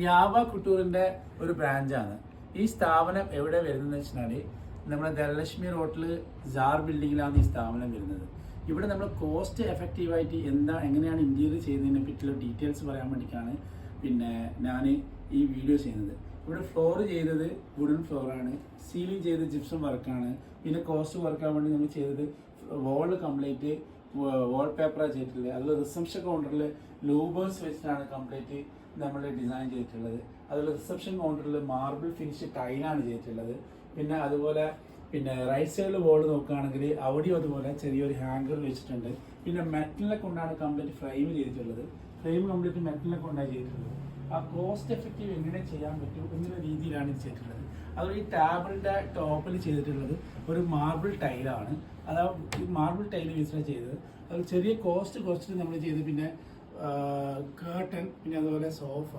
യാവ കുട്ടൂറിന്റെ ഒരു ബ്രാഞ്ചാണ്. ഈ സ്ഥാപനം എവിടെ വരുന്നത് വെച്ചാൽ നമ്മുടെ ധനലക്ഷ്മി റോഡിൽ ജാർ ബിൽഡിങ്ങിലാണ് ഈ സ്ഥാപനം വരുന്നത്. ഇവിടെ നമ്മൾ കോസ്റ്റ് എഫക്റ്റീവായിട്ട് എങ്ങനെയാണ് ഇന്റീരിയർ ചെയ്യുന്നതിനെ പറ്റിയുള്ള ഡീറ്റെയിൽസ് പറയാൻ വേണ്ടിയിട്ടാണ് ഞാൻ ഈ വീഡിയോ ചെയ്യുന്നത്. ഇവിടെ ഫ്ലോർ ചെയ്തത് വുഡൻ ഫ്ലോറാണ്, സീലിംഗ് ചെയ്ത് ജിപ്സം വർക്കാണ്. പിന്നെ കോസ്റ്റ് വർക്കാൻ വേണ്ടി നമ്മൾ ചെയ്തത് വാള് കംപ്ലീറ്റ് വാൾ പേപ്പറാണ് ചെയ്തിട്ടുള്ളത്. അതുപോലെ റിസപ്ഷൻ കൗണ്ടറിൽ ലൂബേഴ്സ് വെച്ചിട്ടാണ് കംപ്ലീറ്റ് നമ്മൾ ഡിസൈൻ ചെയ്തിട്ടുള്ളത്. അതുപോലെ റിസപ്ഷൻ കൗണ്ടറിൽ മാർബിൾ ഫിനിഷ് ടൈലാണ് ചെയ്തിട്ടുള്ളത്. പിന്നെ അതുപോലെ റൈറ്റ് സൈഡിൽ വോൾ നോക്കുകയാണെങ്കിൽ അവിടെയും അതുപോലെ ചെറിയൊരു ഹാങ്കർ വെച്ചിട്ടുണ്ട്. പിന്നെ മെറ്റലിനെ കൊണ്ടാണ് കംപ്ലീറ്റ് ഫ്രെയിം ചെയ്തിട്ടുള്ളത്. ഫ്രെയിം കംപ്ലീറ്റ് മെറ്റലിനെ കൊണ്ടാണ് ചെയ്തിട്ടുള്ളത്. ആ കോസ്റ്റ് എഫക്റ്റീവ് എങ്ങനെ ചെയ്യാൻ പറ്റും എന്ന രീതിയിലാണ് ഇത് ചെയ്തിട്ടുള്ളത്. അതുപോലെ ഈ ടേബിളിൻ്റെ ടോപ്പിൽ ചെയ്തിട്ടുള്ളത് ഒരു മാർബിൾ ടൈലാണ്. ഈ മാർബിൾ ടൈൽ വെച്ചിട്ടാണ് ചെയ്തത്. അത് ചെറിയ കോസ്റ്റ് കുറച്ചിട്ട് നമ്മൾ ചെയ്ത്. പിന്നെ കേർട്ടൻ, പിന്നെ അതുപോലെ സോഫ.